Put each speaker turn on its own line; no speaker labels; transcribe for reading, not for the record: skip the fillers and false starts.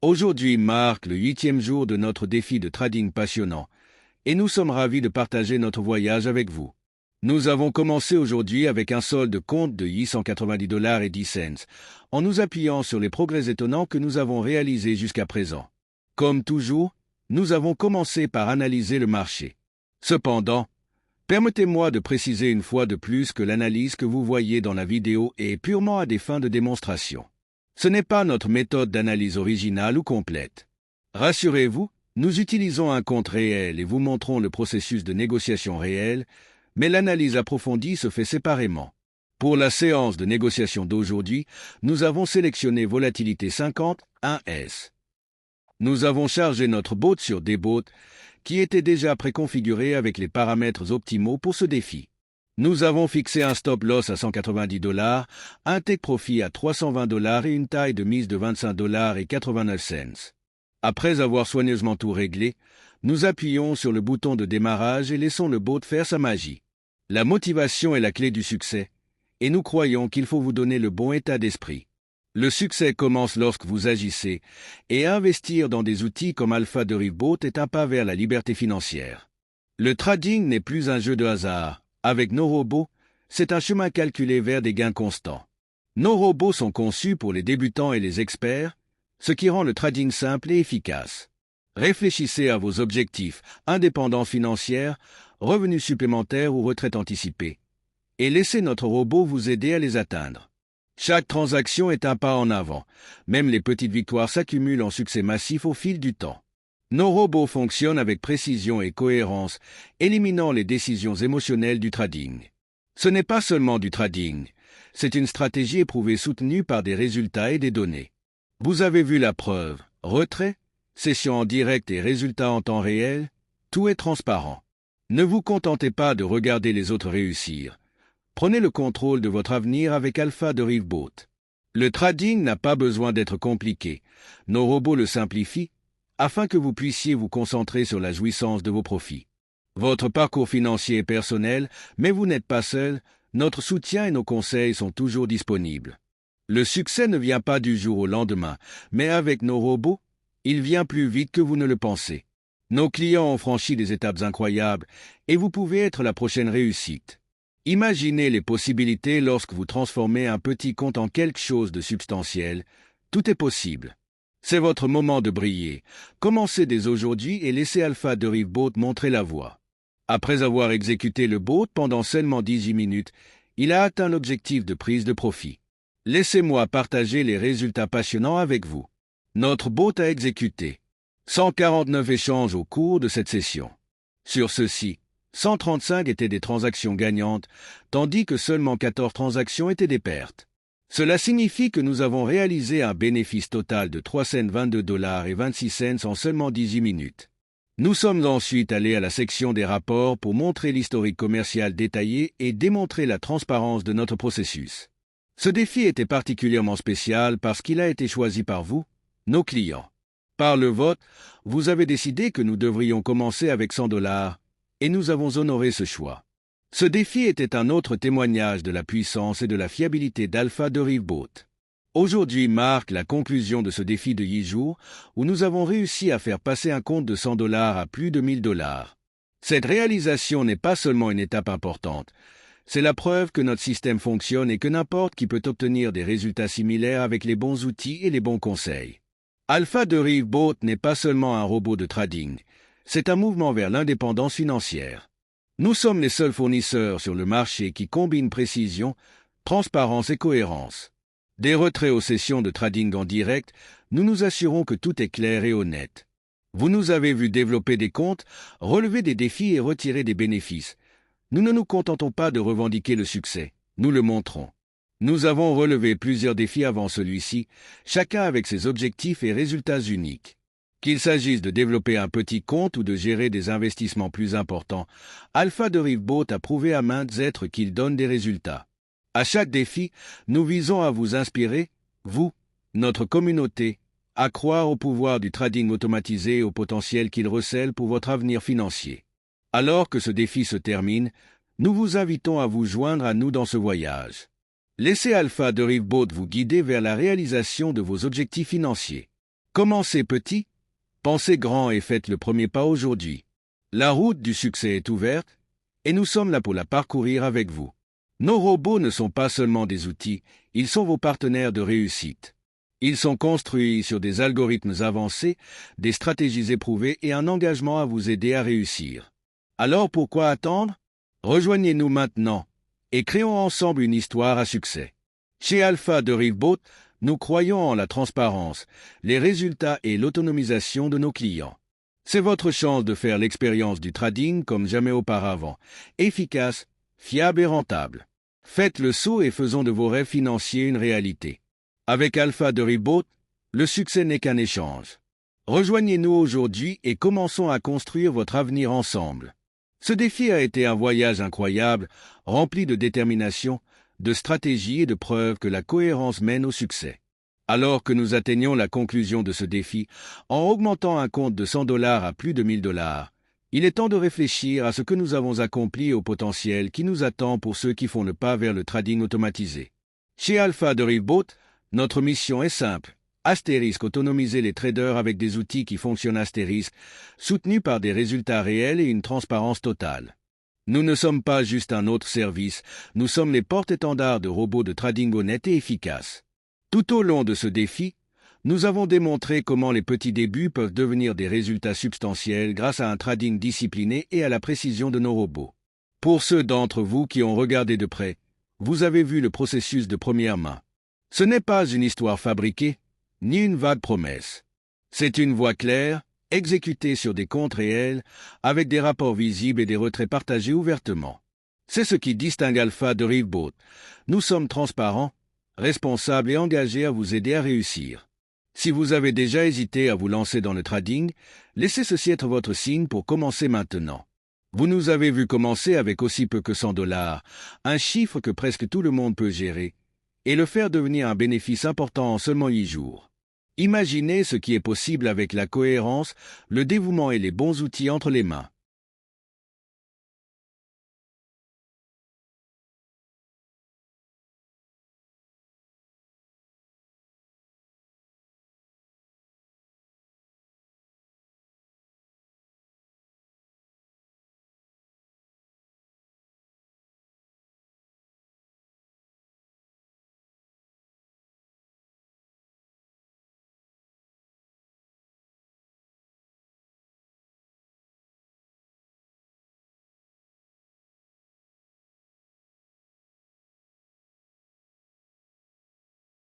Aujourd'hui marque le 8e jour de notre défi de trading passionnant, et nous sommes ravis de partager notre voyage avec vous. Nous avons commencé aujourd'hui avec un solde compte de $890.10, en nous appuyant sur les progrès étonnants que nous avons réalisés jusqu'à présent. Comme toujours, nous avons commencé par analyser le marché. Cependant, permettez-moi de préciser une fois de plus que l'analyse que vous voyez dans la vidéo est purement à des fins de démonstration. Ce n'est pas notre méthode d'analyse originale ou complète. Rassurez-vous, nous utilisons un compte réel et vous montrons le processus de négociation réel, mais l'analyse approfondie se fait séparément. Pour la séance de négociation d'aujourd'hui, nous avons sélectionné volatilité 50, 1S. Nous avons chargé notre bot sur Debot, qui était déjà préconfiguré avec les paramètres optimaux pour ce défi. Nous avons fixé un stop loss à $190, un take profit à $320 et une taille de mise de $25.89. Après avoir soigneusement tout réglé, nous appuyons sur le bouton de démarrage et laissons le bot faire sa magie. La motivation est la clé du succès, et nous croyons qu'il faut vous donner le bon état d'esprit. Le succès commence lorsque vous agissez, et investir dans des outils comme Alpha Derivbot est un pas vers la liberté financière. Le trading n'est plus un jeu de hasard. Avec nos robots, c'est un chemin calculé vers des gains constants. Nos robots sont conçus pour les débutants et les experts, ce qui rend le trading simple et efficace. Réfléchissez à vos objectifs, indépendance financière, revenus supplémentaires ou retraite anticipée, et laissez notre robot vous aider à les atteindre. Chaque transaction est un pas en avant, même les petites victoires s'accumulent en succès massif au fil du temps. Nos robots fonctionnent avec précision et cohérence, éliminant les décisions émotionnelles du trading. Ce n'est pas seulement du trading, c'est une stratégie éprouvée soutenue par des résultats et des données. Vous avez vu la preuve, retrait, session en direct et résultats en temps réel, tout est transparent. Ne vous contentez pas de regarder les autres réussir. Prenez le contrôle de votre avenir avec Alpha Derivbot. Le trading n'a pas besoin d'être compliqué. Nos robots le simplifient, afin que vous puissiez vous concentrer sur la jouissance de vos profits. Votre parcours financier est personnel, mais vous n'êtes pas seul, notre soutien et nos conseils sont toujours disponibles. Le succès ne vient pas du jour au lendemain, mais avec nos robots, il vient plus vite que vous ne le pensez. Nos clients ont franchi des étapes incroyables, et vous pouvez être la prochaine réussite. Imaginez les possibilités lorsque vous transformez un petit compte en quelque chose de substantiel. Tout est possible. C'est votre moment de briller. Commencez dès aujourd'hui et laissez Alpha Derivbot montrer la voie. Après avoir exécuté le bot pendant seulement 18 minutes, il a atteint l'objectif de prise de profit. Laissez-moi partager les résultats passionnants avec vous. Notre bot a exécuté 149 échanges au cours de cette session. Sur ceux-ci, 135 étaient des transactions gagnantes, tandis que seulement 14 transactions étaient des pertes. Cela signifie que nous avons réalisé un bénéfice total de $322.26 en seulement 18 minutes. Nous sommes ensuite allés à la section des rapports pour montrer l'historique commercial détaillé et démontrer la transparence de notre processus. Ce défi était particulièrement spécial parce qu'il a été choisi par vous, nos clients. Par le vote, vous avez décidé que nous devrions commencer avec $100, et nous avons honoré ce choix. Ce défi était un autre témoignage de la puissance et de la fiabilité d'Alpha Derivbot. Aujourd'hui marque la conclusion de ce défi de 8 jours où nous avons réussi à faire passer un compte de $100 à plus de $1000. Cette réalisation n'est pas seulement une étape importante, c'est la preuve que notre système fonctionne et que n'importe qui peut obtenir des résultats similaires avec les bons outils et les bons conseils. Alpha Derivbot n'est pas seulement un robot de trading, c'est un mouvement vers l'indépendance financière. Nous sommes les seuls fournisseurs sur le marché qui combinent précision, transparence et cohérence. Des retraits aux sessions de trading en direct, nous nous assurons que tout est clair et honnête. Vous nous avez vu développer des comptes, relever des défis et retirer des bénéfices. Nous ne nous contentons pas de revendiquer le succès, nous le montrons. Nous avons relevé plusieurs défis avant celui-ci, chacun avec ses objectifs et résultats uniques. Qu'il s'agisse de développer un petit compte ou de gérer des investissements plus importants, Alpha Derivbot a prouvé à maintes êtres qu'il donne des résultats. À chaque défi, nous visons à vous inspirer, vous, notre communauté, à croire au pouvoir du trading automatisé et au potentiel qu'il recèle pour votre avenir financier. Alors que ce défi se termine, nous vous invitons à vous joindre à nous dans ce voyage. Laissez Alpha Derivbot vous guider vers la réalisation de vos objectifs financiers. Commencez petit, pensez grand et faites le premier pas aujourd'hui. La route du succès est ouverte et nous sommes là pour la parcourir avec vous. Nos robots ne sont pas seulement des outils, ils sont vos partenaires de réussite. Ils sont construits sur des algorithmes avancés, des stratégies éprouvées et un engagement à vous aider à réussir. Alors pourquoi attendre? Rejoignez-nous maintenant et créons ensemble une histoire à succès. Chez Alpha de Riveboat, nous croyons en la transparence, les résultats et l'autonomisation de nos clients. C'est votre chance de faire l'expérience du trading comme jamais auparavant, efficace, fiable et rentable. Faites le saut et faisons de vos rêves financiers une réalité. Avec Alpha de Riveboat, le succès n'est qu'un échange. Rejoignez-nous aujourd'hui et commençons à construire votre avenir ensemble. Ce défi a été un voyage incroyable, rempli de détermination, de stratégie et de preuves que la cohérence mène au succès. Alors que nous atteignons la conclusion de ce défi, en augmentant un compte de $100 à plus de $1000, il est temps de réfléchir à ce que nous avons accompli et au potentiel qui nous attend pour ceux qui font le pas vers le trading automatisé. Chez Alpha de Riveboat, notre mission est simple. Asterisk, autonomiser les traders avec des outils qui fonctionnent Asterisk, soutenus par des résultats réels et une transparence totale. Nous ne sommes pas juste un autre service, nous sommes les porte-étendards de robots de trading honnêtes et efficaces. Tout au long de ce défi, nous avons démontré comment les petits débuts peuvent devenir des résultats substantiels grâce à un trading discipliné et à la précision de nos robots. Pour ceux d'entre vous qui ont regardé de près, vous avez vu le processus de première main. Ce n'est pas une histoire fabriquée, ni une vague promesse. C'est une voie claire, exécutée sur des comptes réels, avec des rapports visibles et des retraits partagés ouvertement. C'est ce qui distingue Alpha de Riveboat. Nous sommes transparents, responsables et engagés à vous aider à réussir. Si vous avez déjà hésité à vous lancer dans le trading, laissez ceci être votre signe pour commencer maintenant. Vous nous avez vu commencer avec aussi peu que $100, un chiffre que presque tout le monde peut gérer, et le faire devenir un bénéfice important en seulement 8 jours. Imaginez ce qui est possible avec la cohérence, le dévouement et les bons outils entre les mains.